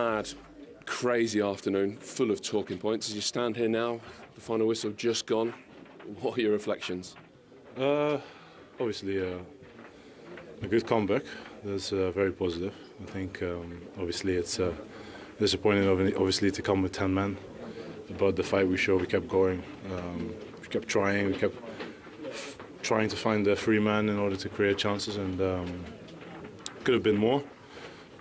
Mad, crazy afternoon, full of talking points. As you stand here now, the final whistle just gone. What are your reflections? Obviously, a good comeback. That's very positive. I think obviously it's disappointing, obviously, to come with 10 men. But the fight we showed, we kept going. We kept trying. We kept trying to find the free man in order to create chances, and could have been more.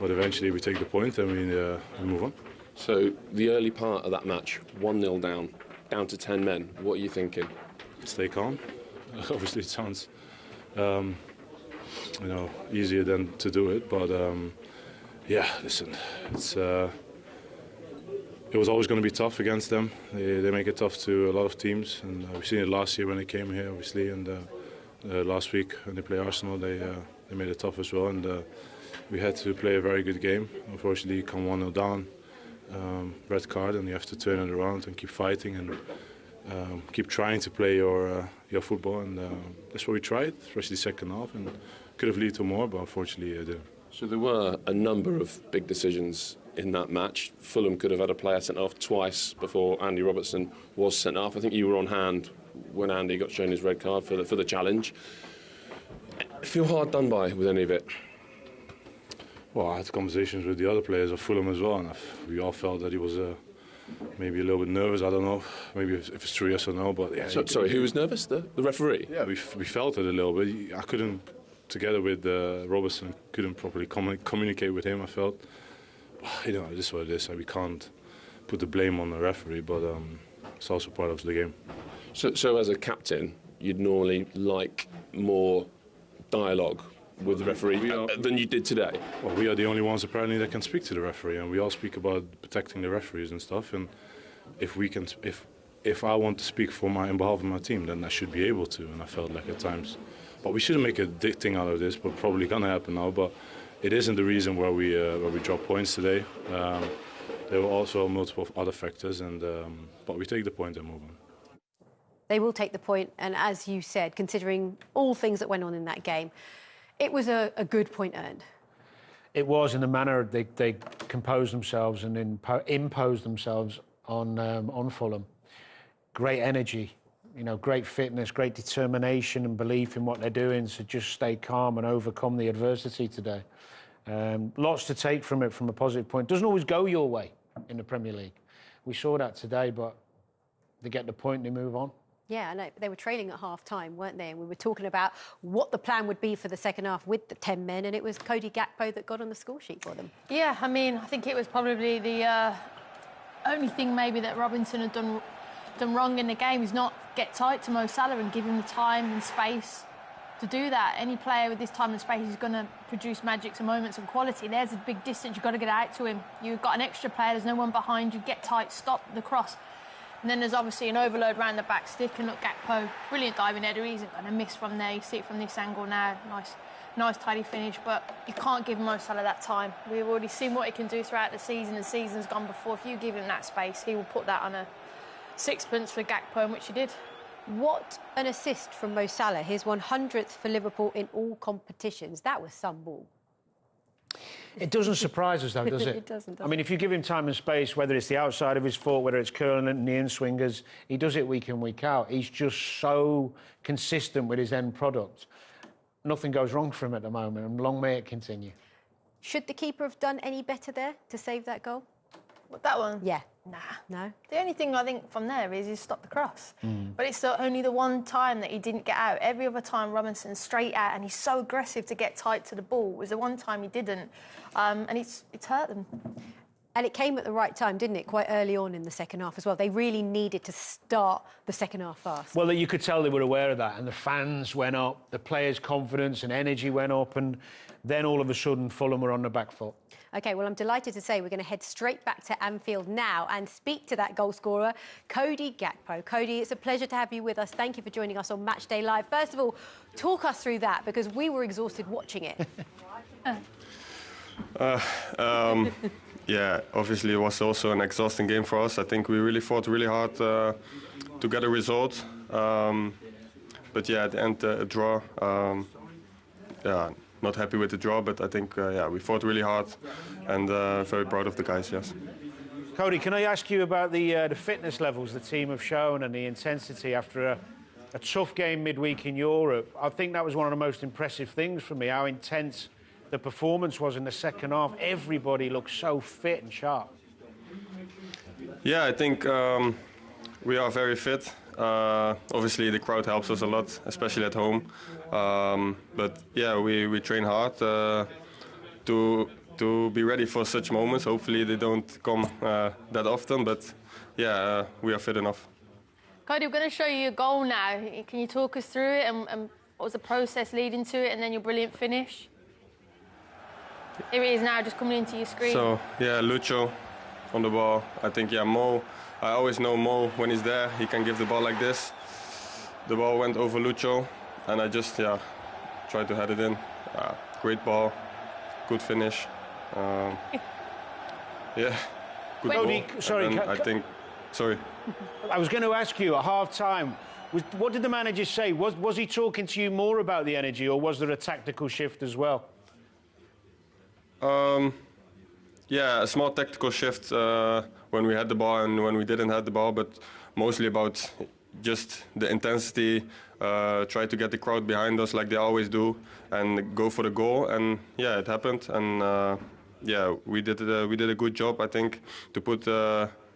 But eventually, we take the point and we move on. So the early part of that match, 1-0 down to 10 men. What are you thinking? Stay calm. Obviously, it sounds easier than to do it, but yeah, listen, it was always going to be tough against them. They make it tough to a lot of teams, and we've seen it last year when they came here, obviously, and last week when they play Arsenal, they made it tough as well, and we had to play a very good game. Unfortunately, come 1-0 down, red card, and you have to turn it around and keep fighting and keep trying to play your football, and that's what we tried, especially second half, and could have led to more, but unfortunately it didn't. So there were a number of big decisions in that match. Fulham could have had a player sent off twice before Andy Robertson was sent off. I think you were on hand when Andy got shown his red card for the challenge. Feel hard done by with any of it? Well, I had conversations with the other players of Fulham as well, and we all felt that he was maybe a little bit nervous. I don't know, maybe if it's true, yes or no. But yeah. Sorry, who was nervous? The referee? Yeah, we felt it a little bit. I couldn't, together with Robertson, couldn't properly communicate with him. I felt, this is what it is. We can't put the blame on the referee, but it's also part of the game. So as a captain, you'd normally like more dialogue with the referee than you did today? Well, we are the only ones apparently that can speak to the referee, and we all speak about protecting the referees and stuff. And if I want to speak in behalf of my team, then I should be able to. And I felt like at times, but we shouldn't make a big thing out of this. But probably gonna happen now. But it isn't the reason where we drop points today. There were also multiple other factors, and but we take the point and move on. They will take the point, and as you said, considering all things that went on in that game, it was a good point earned. It was, in the manner they composed themselves and imposed themselves on Fulham. Great energy, great fitness, great determination and belief in what they're doing to just stay calm and overcome the adversity today. Lots to take from it from a positive point. Doesn't always go your way in the Premier League. We saw that today, but they get the point, they move on. Yeah, I know. They were trailing at half-time, weren't they? And we were talking about what the plan would be for the second half with the 10 men, and it was Cody Gakpo that got on the score sheet for them. Yeah, I mean, I think it was probably the only thing maybe that Robinson had done wrong in the game is not get tight to Mo Salah and give him the time and space to do that. Any player with this time and space is going to produce magics and moments and quality. There's a big distance, you've got to get out to him. You've got an extra player, there's no one behind you, get tight, stop the cross. And then there's obviously an overload round the back stick, and look, Gakpo, brilliant diving header, he isn't going to miss from there. You see it from this angle now, nice tidy finish, but you can't give Mo Salah that time. We've already seen what he can do throughout the season, and season's gone before. If you give him that space, he will put that on a sixpence for Gakpo, which he did. What an assist from Mo Salah, his 100th for Liverpool in all competitions. That was some ball. It doesn't surprise us, though, does it? It doesn't. I mean, if you give him time and space, whether it's the outside of his foot, whether it's curling and the in-swingers, he does it week in, week out. He's just so consistent with his end product. Nothing goes wrong for him at the moment, and long may it continue. Should the keeper have done any better there to save that goal? What, that one? Yeah. Nah. No? The only thing I think from there is stop the cross. But it's only the one time that he didn't get out. Every other time Robinson's straight out, and he's so aggressive to get tight to the ball. It was the one time he didn't. And it's hurt them. And it came at the right time, didn't it? Quite early on in the second half as well. They really needed to start the second half fast. Well, you could tell they were aware of that, and the fans went up, the players' confidence and energy went up, and then all of a sudden Fulham were on the back foot. OK, well, I'm delighted to say we're going to head straight back to Anfield now and speak to that goal scorer, Cody Gakpo. Cody, it's a pleasure to have you with us. Thank you for joining us on Matchday Live. First of all, talk us through that, because we were exhausted watching it. Yeah, obviously it was also an exhausting game for us. I think we really fought really hard to get a result. But yeah, at the end, a draw. Yeah, not happy with the draw, but I think we fought really hard, and very proud of the guys. Yes. Cody, can I ask you about the fitness levels the team have shown and the intensity after a tough game midweek in Europe? I think that was one of the most impressive things for me, how intense the performance was in the second half. Everybody looked so fit and sharp. Yeah, I think we are very fit. Obviously, the crowd helps us a lot, especially at home. But yeah, we train hard to be ready for such moments. Hopefully, they don't come that often. But yeah, we are fit enough. Cody, we're going to show you a goal now. Can you talk us through it and what was the process leading to it, and then your brilliant finish? Here it is now, just coming into your screen. So yeah, Lucho on the ball. I think Mo. I always know Mo when he's there. He can give the ball like this. The ball went over Lucho, and I just tried to head it in. Great ball, good finish. Good Cody, ball. sorry. I think. Sorry. I was going to ask you at half-time, what did the manager say? Was he talking to you more about the energy, or was there a tactical shift as well? A small tactical shift when we had the ball and when we didn't have the ball, but mostly about just the intensity, try to get the crowd behind us like they always do, and go for the goal. And yeah, it happened. And we did a good job, I think, to put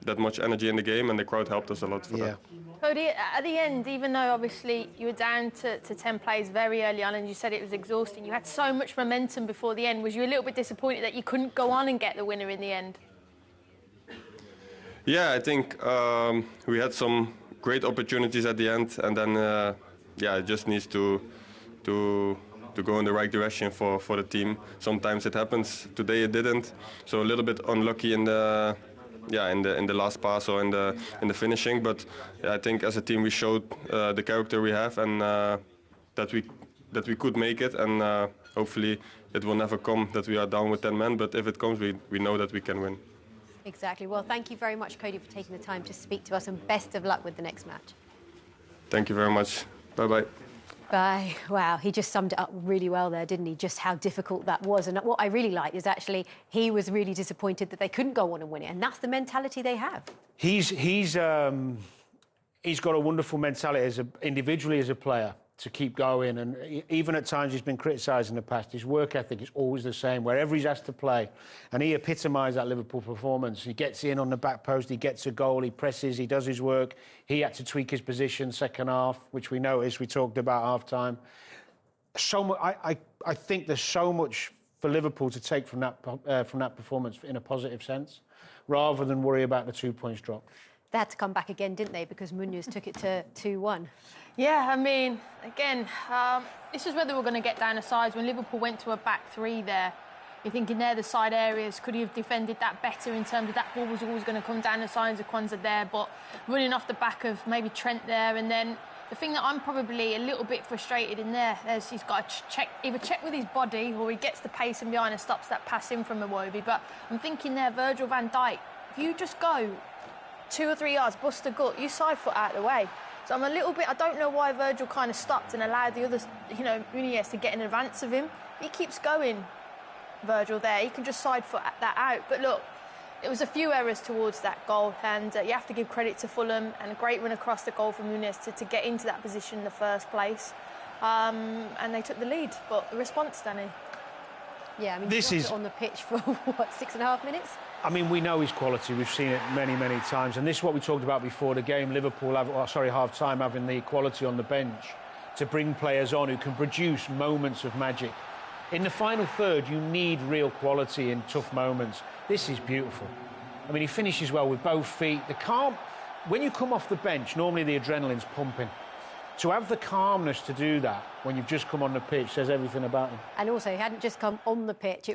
that much energy in the game, and the crowd helped us a lot for that. Cody, at the end, even though obviously you were down to 10 plays very early on and you said it was exhausting, you had so much momentum before the end. Was you a little bit disappointed that you couldn't go on and get the winner in the end? Yeah, I think we had some great opportunities at the end, and then it just needs to go in the right direction for the team. Sometimes it happens. Today it didn't, so a little bit unlucky in the last pass or in the finishing. But I think as a team we showed the character we have, and that we could make it, and hopefully it will never come that we are down with 10 men. But if it comes, we know that we can win. Exactly. Well, thank you very much, Cody, for taking the time to speak to us, and best of luck with the next match. Thank you very much. Bye-bye. Bye. Wow, he just summed it up really well there, didn't he? Just how difficult that was. And what I really liked is actually he was really disappointed that they couldn't go on and win it. And that's the mentality they have. He's got a wonderful mentality individually as a player to keep going. And even at times he's been criticised in the past, his work ethic is always the same, wherever he's asked to play. And he epitomised that Liverpool performance. He gets in on the back post, he gets a goal, he presses, he does his work. He had to tweak his position second half, which we noticed, we talked about half-time. I think there's so much for Liverpool to take from that performance in a positive sense, rather than worry about the 2 points drop. They had to come back again, didn't they? Because Munoz took it to 2-1. Yeah, I mean, again, this is where they were going to get down the sides. When Liverpool went to a back three there, you're thinking there, the side areas, could he have defended that better in terms of that ball was always going to come down the sides of Kwanzaa there, but running off the back of maybe Trent there. And then the thing that I'm probably a little bit frustrated in there, he's got to either check with his body, or he gets the pace and behind and stops that pass in from Iwobi. But I'm thinking there, Virgil van Dijk, if you just go 2 or 3 yards, bust a gut, you side foot out of the way. So I'm a little bit, I don't know why Virgil kind of stopped and allowed the others, Nunez to get in advance of him. He keeps going, Virgil, there. He can just side foot that out. But look, it was a few errors towards that goal, and you have to give credit to Fulham, and a great run across the goal from Nunez to get into that position in the first place. And they took the lead. But the response, Danny? Yeah, I mean, this is on the pitch for, what, 6.5 minutes? I mean, we know his quality. We've seen it many, many times. And this is what we talked about before the game. Liverpool, half-time, having the quality on the bench to bring players on who can produce moments of magic. In the final third, you need real quality in tough moments. This is beautiful. I mean, he finishes well with both feet. The calm, when you come off the bench, normally the adrenaline's pumping. To have the calmness to do that when you've just come on the pitch says everything about him. And also, he hadn't just come on the pitch.